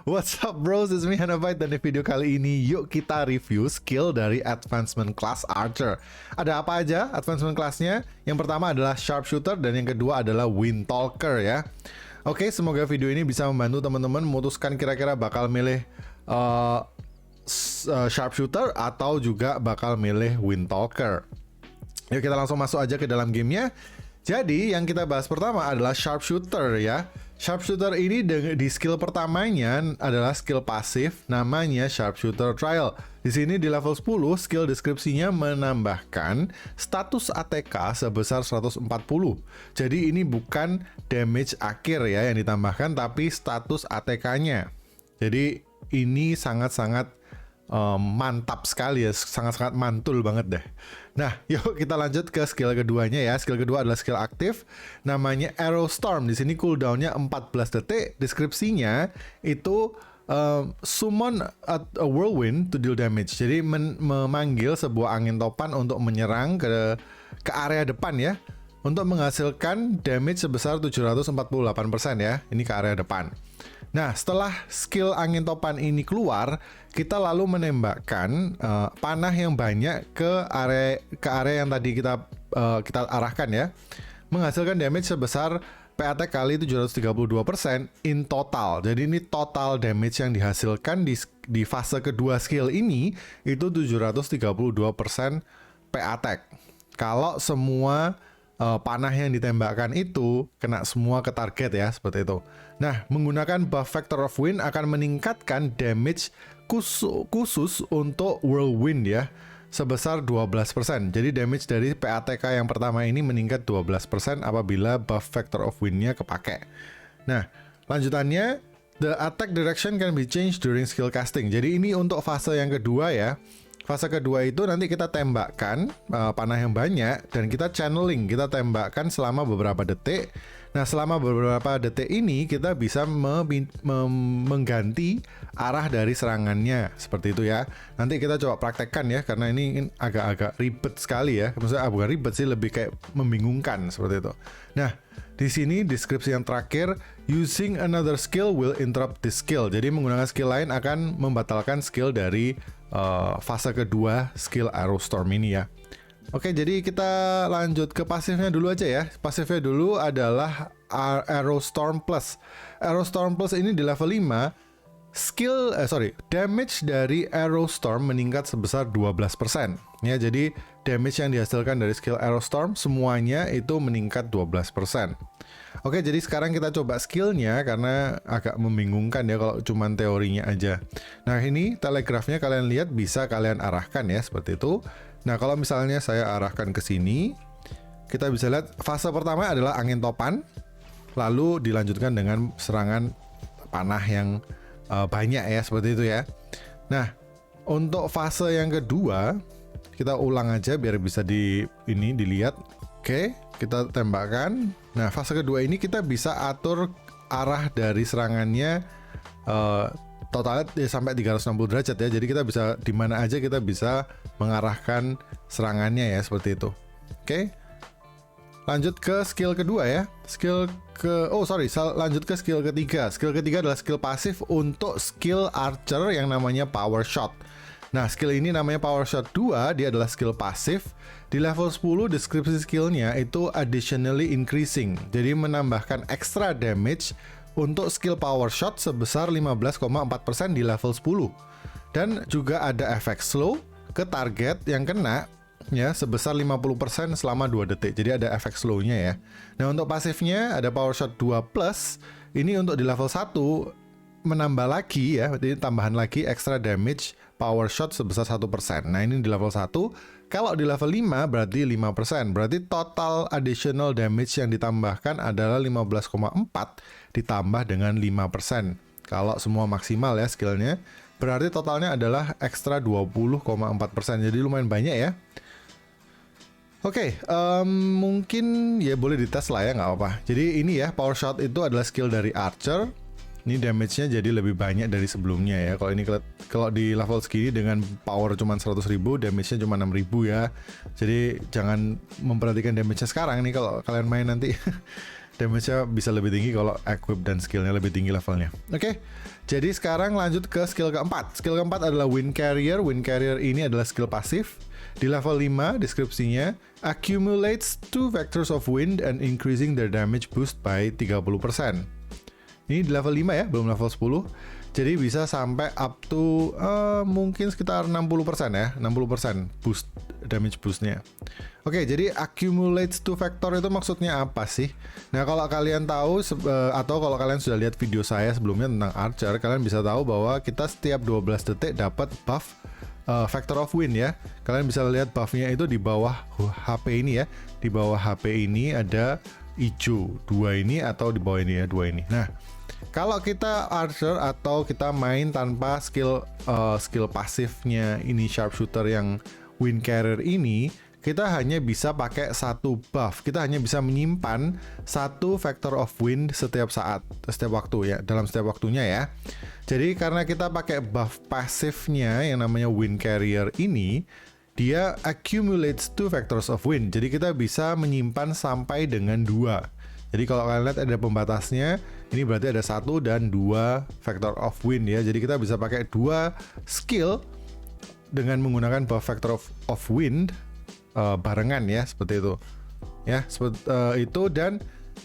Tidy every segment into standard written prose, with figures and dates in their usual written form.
What's up bros, it's me Hanabyte, dan di video kali ini yuk kita review skill dari Advancement Class Archer. Ada apa aja Advancement Class-nya? Yang pertama adalah Sharpshooter dan yang kedua adalah Windtalker ya. Oke, semoga video ini bisa membantu teman-teman memutuskan kira-kira bakal milih Sharpshooter atau juga bakal milih Windtalker. Yuk kita langsung masuk aja ke dalam gamenya. Jadi yang kita bahas pertama adalah Sharpshooter ya. Sharpshooter ini di skill pertamanya adalah skill pasif namanya Sharpshooter Trial. Di sini di level 10 skill deskripsinya menambahkan status ATK sebesar 140. Jadi ini bukan damage akhir ya yang ditambahkan tapi status ATK-nya. Jadi ini sangat-sangat mantap sekali ya, sangat-sangat mantul banget deh. Nah, yuk kita lanjut ke skill keduanya ya. Skill kedua adalah skill aktif, namanya Arrow Storm. Di sini cooldownnya 14 detik. Deskripsinya itu summon a whirlwind to deal damage. Jadi memanggil sebuah angin topan untuk menyerang ke area depan ya, untuk menghasilkan damage sebesar 748% ya. Ini ke area depan. Nah, setelah skill angin topan ini keluar, kita lalu menembakkan panah yang banyak ke area yang tadi kita arahkan ya, menghasilkan damage sebesar PAT kali 732% in total. Jadi ini total damage yang dihasilkan di fase kedua skill ini itu 732% PAT. Kalau semua panah yang ditembakkan itu kena semua ke target ya, seperti itu. Nah, menggunakan buff Vector of Wind akan meningkatkan damage khusus untuk Whirlwind ya, sebesar 12%. Jadi damage dari PATK yang pertama ini meningkat 12% apabila buff Vector of Wind-nya kepake. Nah, lanjutannya, the attack direction can be changed during skill casting. Jadi ini untuk fase yang kedua ya. Fase kedua itu nanti kita tembakkan panah yang banyak dan kita channeling, kita tembakkan selama beberapa detik. Nah, selama beberapa detik ini kita bisa mengganti arah dari serangannya, seperti itu ya. Nanti kita coba praktekkan ya, karena ini agak-agak ribet sekali ya. Maksudnya bukan ribet sih, lebih kayak membingungkan seperti itu. Nah, di sini deskripsi yang terakhir, using another skill will interrupt this skill. Jadi menggunakan skill lain akan membatalkan skill dari fase kedua skill Arrow Storm ini ya. Oke, jadi kita lanjut ke pasifnya dulu aja ya. Pasifnya dulu adalah Arrow Storm Plus. Arrow Storm Plus ini di level 5, damage dari Arrow Storm meningkat sebesar 12%. Ya, jadi damage yang dihasilkan dari skill Arrow Storm semuanya itu meningkat 12%. Oke, jadi sekarang kita coba skillnya karena agak membingungkan ya kalau cuman teorinya aja. Nah, ini telegrafnya kalian lihat bisa kalian arahkan ya, seperti itu. Nah, kalau misalnya saya arahkan ke sini, kita bisa lihat fase pertama adalah angin topan, lalu dilanjutkan dengan serangan panah yang banyak ya, seperti itu ya. Nah, untuk fase yang kedua, kita ulang aja biar bisa dilihat. Oke, kita tembakkan. Nah, fase kedua ini kita bisa atur arah dari serangannya totalnya sampai 360 derajat ya. Jadi kita bisa di mana aja kita bisa mengarahkan serangannya ya, seperti itu. Oke. Lanjut ke skill kedua ya. Lanjut ke skill ketiga. Skill ketiga adalah skill pasif untuk skill Archer yang namanya Power Shot. Nah, skill ini namanya Power Shot 2, dia adalah skill pasif. Di level 10, deskripsi skillnya itu additionally increasing. Jadi menambahkan extra damage untuk skill Power Shot sebesar 15,4% di level 10. Dan juga ada efek slow ke target yang kena ya, sebesar 50% selama 2 detik. Jadi ada efek slow-nya ya. Nah, untuk pasifnya ada Power Shot 2 Plus. Ini untuk di level 1 menambah lagi ya, jadi tambahan lagi extra damage Power Shot sebesar 1%. Nah, ini di level 1. Kalau di level 5 berarti 5%. Berarti total additional damage yang ditambahkan adalah 15,4 ditambah dengan 5%. Kalau semua maksimal ya skillnya, berarti totalnya adalah ekstra 20,4%. Jadi lumayan banyak ya. Oke, mungkin ya boleh dites lah ya, nggak apa-apa. Jadi ini ya, Power Shot itu adalah skill dari Archer. Ini damage-nya jadi lebih banyak dari sebelumnya ya. Kalau di level segini dengan power cuma 100.000, damage-nya cuma 6.000 ya. Jadi jangan memperhatikan damage-nya sekarang nih kalau kalian main nanti. damage-nya bisa lebih tinggi kalau equip dan skillnya lebih tinggi levelnya. Oke, jadi sekarang lanjut ke skill keempat. Skill keempat adalah Wind Carrier. Wind Carrier ini adalah skill pasif. Di level 5 deskripsinya, accumulates 2 vectors of wind and increasing their damage boost by 30%. Ini di level 5 ya, belum level 10. Jadi bisa sampai up to mungkin sekitar 60% ya, 60% boost damage boostnya. Oke, jadi accumulates to factor itu maksudnya apa sih? Nah, kalau kalian tahu atau kalau kalian sudah lihat video saya sebelumnya tentang Archer, kalian bisa tahu bahwa kita setiap 12 detik dapat buff Factor of Wind ya. Kalian bisa lihat buffnya itu di bawah HP ini ya. Di bawah HP ini ada hijau, 2 ini atau di bawah ini ya, 2 ini. Nah, kalau kita Archer atau kita main tanpa skill pasifnya ini sharpshooter yang Wind Carrier ini, kita hanya bisa pakai satu buff. Kita hanya bisa menyimpan satu Factor of Wind setiap saat, setiap waktu ya, dalam setiap waktunya ya. Jadi karena kita pakai buff pasifnya yang namanya Wind Carrier ini, dia accumulates 2 Factors of Wind. Jadi kita bisa menyimpan sampai dengan 2. Jadi kalau kalian lihat ada pembatasnya, ini berarti ada 1 dan 2 Factor of Wind ya. Jadi kita bisa pakai 2 skill dengan menggunakan buff Factor of Wind barengan ya, seperti itu. Ya, itu dan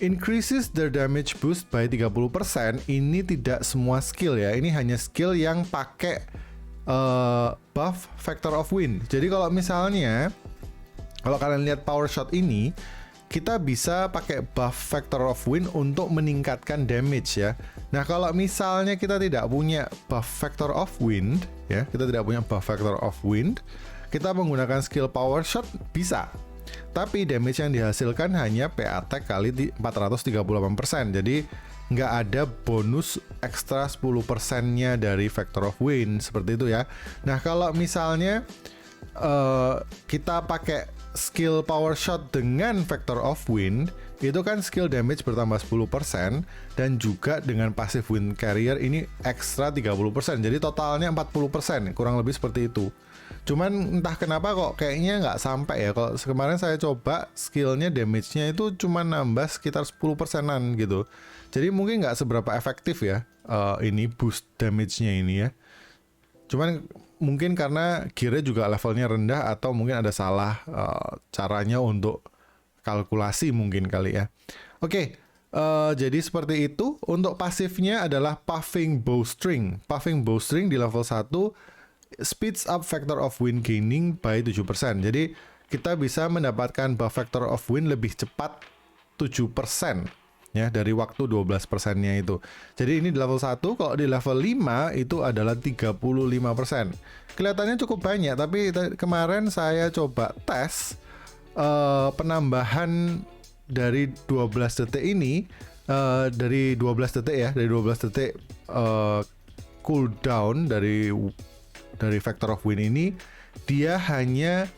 increases their damage boost by 30%. Ini tidak semua skill ya. Ini hanya skill yang pakai buff Factor of Wind. Jadi kalau misalnya kalau kalian lihat power shot ini, kita bisa pakai buff Factor of Wind untuk meningkatkan damage ya. Nah, kalau misalnya kita tidak punya buff Factor of Wind ya, kita tidak punya buff Factor of Wind, kita menggunakan skill power shot bisa. Tapi damage yang dihasilkan hanya PA attack kali 438%. Jadi nggak ada bonus ekstra 10%-nya dari Factor of Wind, seperti itu ya. Nah, kalau misalnya kita pakai skill power shot dengan Factor of Wind, itu kan skill damage bertambah 10% dan juga dengan passive Wind Carrier ini ekstra 30%. Jadi totalnya 40%, kurang lebih seperti itu. Cuman entah kenapa kok kayaknya nggak sampai ya. Kalau kemarin saya coba skillnya damage-nya itu cuma nambah sekitar 10%-an gitu. Jadi mungkin nggak seberapa efektif ya ini boost damage-nya ini ya. Cuman mungkin karena gear-nya juga levelnya rendah atau mungkin ada salah caranya untuk kalkulasi mungkin kali ya. Oke, jadi seperti itu. Untuk pasifnya adalah Puffing Bowstring. Puffing Bowstring di level 1 speeds up Factor of Wind gaining by 7%. Jadi kita bisa mendapatkan buff Factor of Wind lebih cepat 7% ya dari waktu 12%-nya itu. Jadi ini di level 1, kalau di level 5 itu adalah 35%. Kelihatannya cukup banyak, tapi kemarin saya coba tes penambahan dari 12 detik ini, dari 12 detik ya, dari 12 detik cooldown dari Factor of Wind ini, dia hanya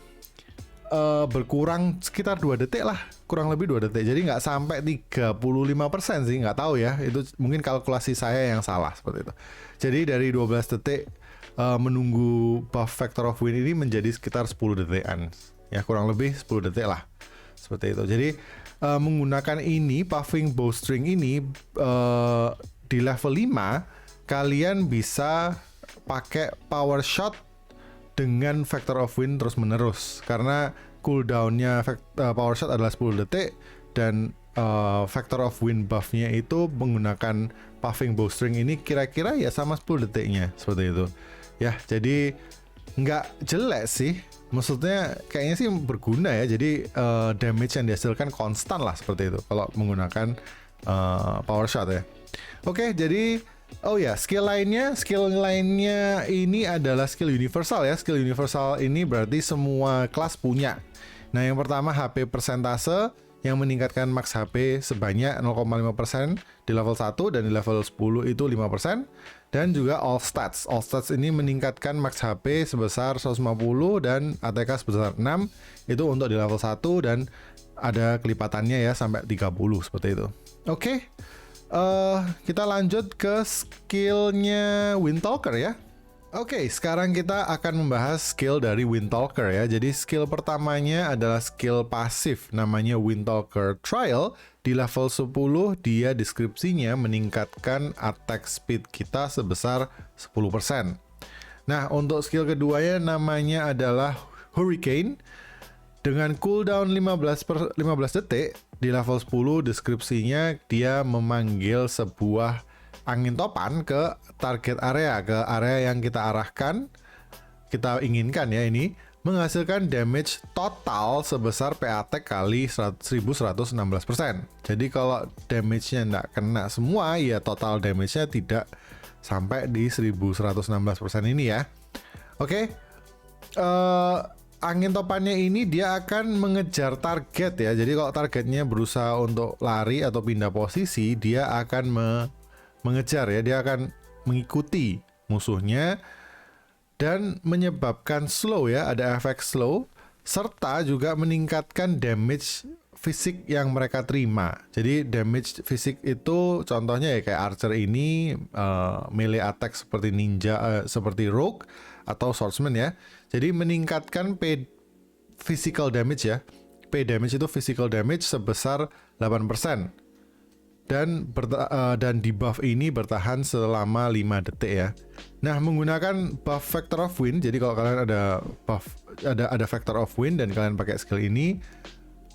berkurang sekitar 2 detik lah, kurang lebih 2 detik. Jadi nggak sampai 35% sih, nggak tahu ya, itu mungkin kalkulasi saya yang salah seperti itu. Jadi dari 12 detik menunggu buff Factor of Wind ini menjadi sekitar 10 detikan ya, kurang lebih 10 detik lah, seperti itu. Jadi menggunakan ini Puffing Bowstring ini di level 5 kalian bisa pakai power shot dengan Factor of Wind terus menerus, karena cooldownnya power shot adalah 10 detik dan Factor of Wind buffnya itu menggunakan Puffing Bowstring ini kira-kira ya sama 10 detiknya, seperti itu ya. Jadi nggak jelek sih, maksudnya kayaknya sih berguna ya. Jadi damage yang dihasilkan konstan lah, seperti itu kalau menggunakan power shot ya. Oke, jadi skill lainnya ini adalah skill universal ya. Skill universal ini berarti semua kelas punya. Nah, yang pertama HP persentase yang meningkatkan max HP sebanyak 0,5% di level 1 dan di level 10 itu 5%. Dan juga all stats. All stats ini meningkatkan max HP sebesar 150 dan ATK sebesar 6. Itu untuk di level 1 dan ada kelipatannya ya sampai 30 seperti itu. Oke. Kita lanjut ke skillnya Windtalker ya. Oke, sekarang kita akan membahas skill dari Windtalker ya. Jadi skill pertamanya adalah skill pasif namanya Windtalker Trial. di level 10 dia deskripsinya meningkatkan attack speed kita sebesar 10%. Nah, untuk skill keduanya namanya adalah Hurricane. Dengan cooldown 15 detik, di level 10 deskripsinya dia memanggil sebuah angin topan ke target area, ke area yang kita arahkan, kita inginkan ya ini, menghasilkan damage total sebesar PA attack kali 1116%. Jadi kalau damage-nya nggak kena semua, ya total damage-nya tidak sampai di 1116% ini ya. Oke. Angin topannya ini dia akan mengejar target ya. Jadi kalau targetnya berusaha untuk lari atau pindah posisi, dia akan mengejar ya. Dia akan mengikuti musuhnya dan menyebabkan slow ya. Ada efek slow serta juga meningkatkan damage fisik yang mereka terima. Jadi damage fisik itu contohnya ya kayak archer ini melee attack seperti ninja, seperti rogue atau swordsman ya. Jadi meningkatkan P physical damage ya. P damage itu physical damage sebesar 8%. Dan debuff ini bertahan selama 5 detik ya. Nah, menggunakan buff Factor of Wind. Jadi kalau kalian ada buff, ada Factor of Wind dan kalian pakai skill ini,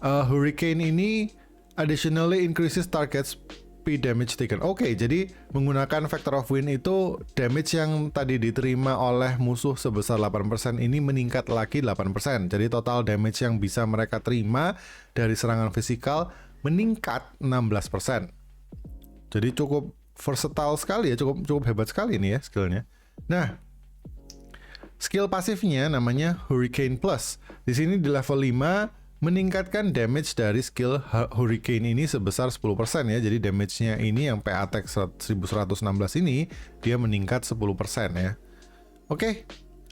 Hurricane ini additionally increases target P damage taken. Oke, jadi menggunakan Factor of Wind itu damage yang tadi diterima oleh musuh sebesar 8% ini meningkat lagi 8%. Jadi total damage yang bisa mereka terima dari serangan fisikal meningkat 16%. Jadi cukup versatile sekali ya, cukup hebat sekali ini ya skillnya. Nah, skill pasifnya namanya Hurricane Plus. Di sini di level 5 meningkatkan damage dari skill Hurricane ini sebesar 10% ya. Jadi damage-nya ini yang PA attack 1116 ini dia meningkat 10% ya. Oke,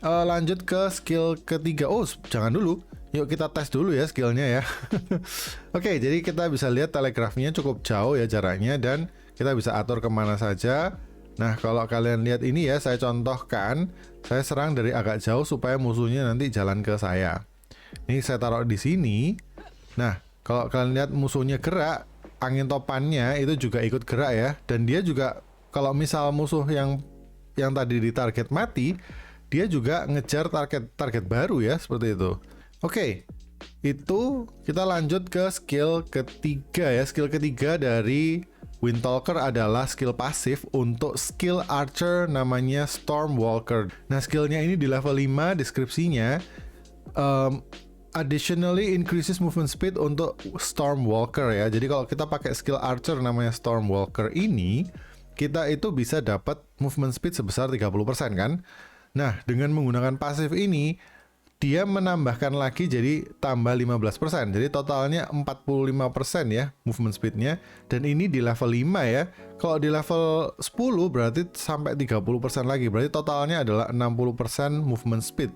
lanjut ke skill ketiga. Oh, jangan dulu. Yuk kita tes dulu ya skillnya ya. Oke, jadi kita bisa lihat telegrafnya cukup jauh ya jaraknya dan kita bisa atur kemana saja. Nah, kalau kalian lihat ini ya, saya contohkan, saya serang dari agak jauh supaya musuhnya nanti jalan ke saya. Ini saya taruh di sini. Nah, kalau kalian lihat musuhnya gerak, angin topannya itu juga ikut gerak ya. Dan dia juga, kalau misal musuh yang tadi di target mati, dia juga ngejar target baru ya, seperti itu. Oke, itu kita lanjut ke skill ketiga ya. Skill ketiga dari Windtalker adalah skill pasif untuk skill archer namanya Stormwalker. Nah, skillnya ini di level 5 deskripsinya additionally increases movement speed untuk Stormwalker ya. Jadi kalau kita pakai skill archer namanya Stormwalker ini, kita itu bisa dapat movement speed sebesar 30% kan. Nah, dengan menggunakan pasif ini, dia menambahkan lagi jadi tambah 15%. Jadi totalnya 45% ya movement speednya. Dan ini di level 5 ya. Kalau di level 10 berarti sampai 30% lagi. Berarti totalnya adalah 60% movement speed.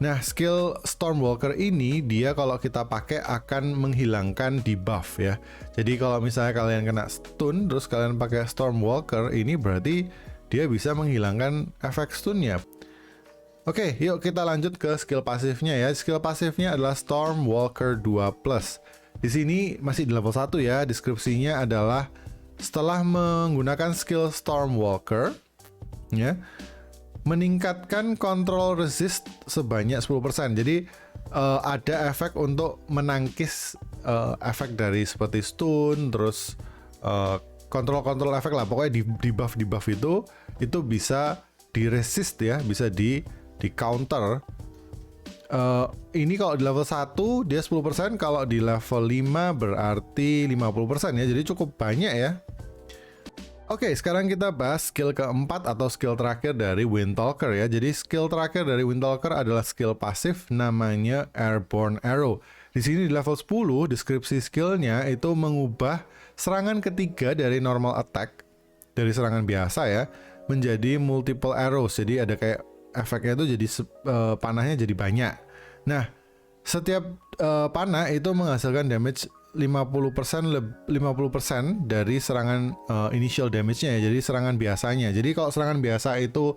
Nah, skill Stormwalker ini dia kalau kita pakai akan menghilangkan debuff ya. Jadi kalau misalnya kalian kena stun terus kalian pakai Stormwalker ini berarti dia bisa menghilangkan efek stunnya. Oke, yuk kita lanjut ke skill pasifnya ya. Skill pasifnya adalah Stormwalker 2+. Di sini masih di level 1 ya. Deskripsinya adalah setelah menggunakan skill Stormwalker ya, meningkatkan control resist sebanyak 10%. Jadi ada efek untuk menangkis efek dari seperti stun, terus kontrol efek lah. Pokoknya di buff itu bisa di resist ya, bisa di counter. Ini kalau di level 1 dia 10%, kalau di level 5 berarti 50% ya. Jadi cukup banyak ya. Oke, sekarang kita bahas skill keempat atau skill terakhir dari Windtalker ya. Jadi skill terakhir dari Windtalker adalah skill pasif namanya Airborne Arrow. Di sini di level 10 deskripsi skillnya itu mengubah serangan ketiga dari normal attack dari serangan biasa ya menjadi multiple arrows. Jadi ada kayak efeknya itu jadi panahnya jadi banyak. Nah, setiap panah itu menghasilkan damage 50% dari serangan initial damage-nya ya. Jadi serangan biasanya. Jadi kalau serangan biasa itu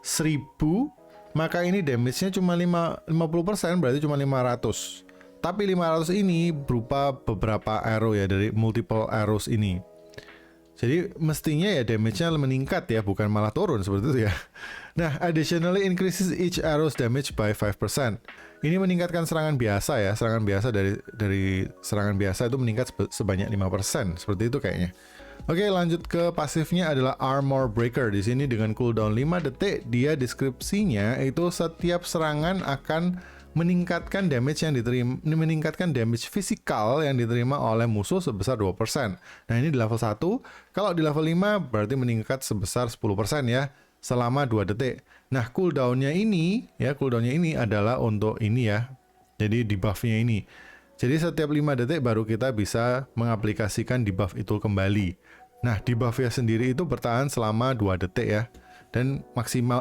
1000, maka ini damage-nya cuma 50%, berarti cuma 500. Tapi 500 ini berupa beberapa arrow ya, dari multiple arrows ini. Jadi mestinya ya damage-nya meningkat ya, bukan malah turun seperti itu ya. Nah, additionally increases each arrow's damage by 5%. Ini meningkatkan serangan biasa ya, serangan biasa dari serangan biasa itu meningkat sebanyak 5%, seperti itu kayaknya. Oke, lanjut ke pasifnya adalah Armor Breaker. Di sini dengan cooldown 5 detik, dia deskripsinya itu setiap serangan akan meningkatkan damage yang diterima, meningkatkan damage fisikal yang diterima oleh musuh sebesar 2%. Nah, ini di level 1. Kalau di level 5 berarti meningkat sebesar 10% ya, selama 2 detik. Nah, cooldownnya ini adalah untuk ini ya. Jadi debuff-nya ini. Jadi setiap 5 detik baru kita bisa mengaplikasikan debuff itu kembali. Nah, debuff-nya sendiri itu bertahan selama 2 detik ya. Dan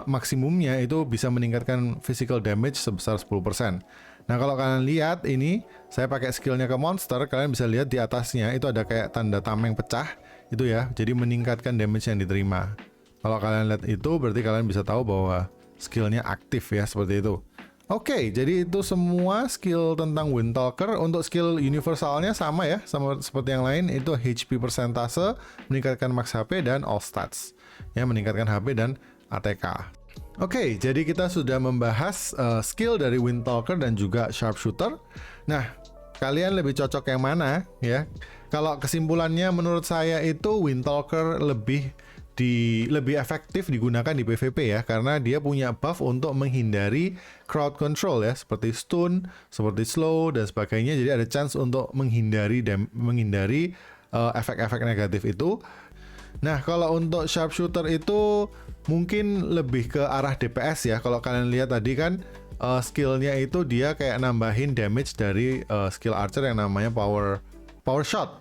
maksimumnya itu bisa meningkatkan physical damage sebesar 10%. Nah, kalau kalian lihat ini, saya pakai skillnya ke monster, kalian bisa lihat di atasnya itu ada kayak tanda tameng pecah, itu ya, jadi meningkatkan damage yang diterima. Kalau kalian lihat itu, berarti kalian bisa tahu bahwa skillnya aktif ya, seperti itu. Oke, jadi itu semua skill tentang Windtalker. Untuk skill universalnya sama ya, sama seperti yang lain, itu HP persentase, meningkatkan max HP, dan all stats. Ya, meningkatkan HP dan ATK. Oke, jadi kita sudah membahas skill dari Windtalker dan juga Sharpshooter. Nah, kalian lebih cocok yang mana ya? Kalau kesimpulannya menurut saya itu Windtalker lebih efektif digunakan di PvP ya, karena dia punya buff untuk menghindari crowd control ya, seperti stun, seperti slow dan sebagainya. Jadi ada chance untuk menghindari efek-efek negatif itu. Nah, kalau untuk Sharpshooter itu mungkin lebih ke arah DPS ya. Kalau kalian lihat tadi kan skillnya itu dia kayak nambahin damage dari skill archer yang namanya power shot,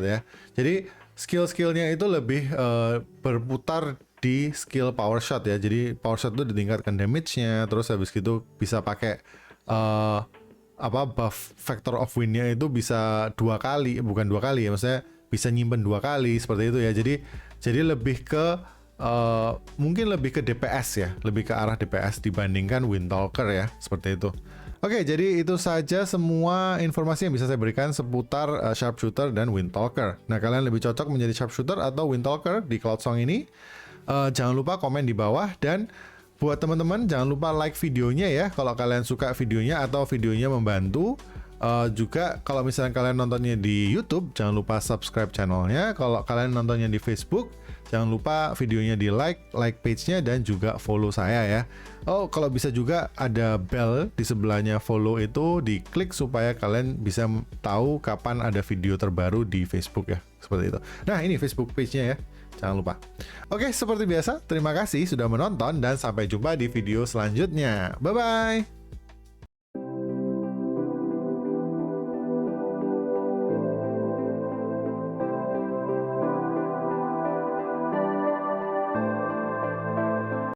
ya. Jadi skill-skillnya itu lebih berputar di skill power shot ya. Jadi power shot itu ditingkatkan damage-nya, terus habis gitu bisa pakai buff factor of win-nya itu bisa 2 kali, bukan 2 kali ya, maksudnya bisa nyimpen 2 kali seperti itu ya. Jadi lebih ke mungkin lebih ke DPS ya, lebih ke arah DPS dibandingkan Windtalker ya, seperti itu. Oke, jadi itu saja semua informasi yang bisa saya berikan seputar Sharpshooter dan Windtalker. Nah, kalian lebih cocok menjadi Sharpshooter atau Windtalker di Cloudsong ini? Jangan lupa komen di bawah, dan buat teman-teman jangan lupa like videonya ya kalau kalian suka videonya atau videonya membantu. Juga kalau misalnya kalian nontonnya di YouTube, jangan lupa subscribe channelnya. Kalau kalian nontonnya di Facebook, jangan lupa videonya di like page-nya dan juga follow saya ya. Oh, kalau bisa juga ada bell di sebelahnya follow itu diklik supaya kalian bisa tahu kapan ada video terbaru di Facebook ya, seperti itu. Nah, ini Facebook page-nya ya, jangan lupa. Oke, seperti biasa, terima kasih sudah menonton dan sampai jumpa di video selanjutnya. Bye-bye!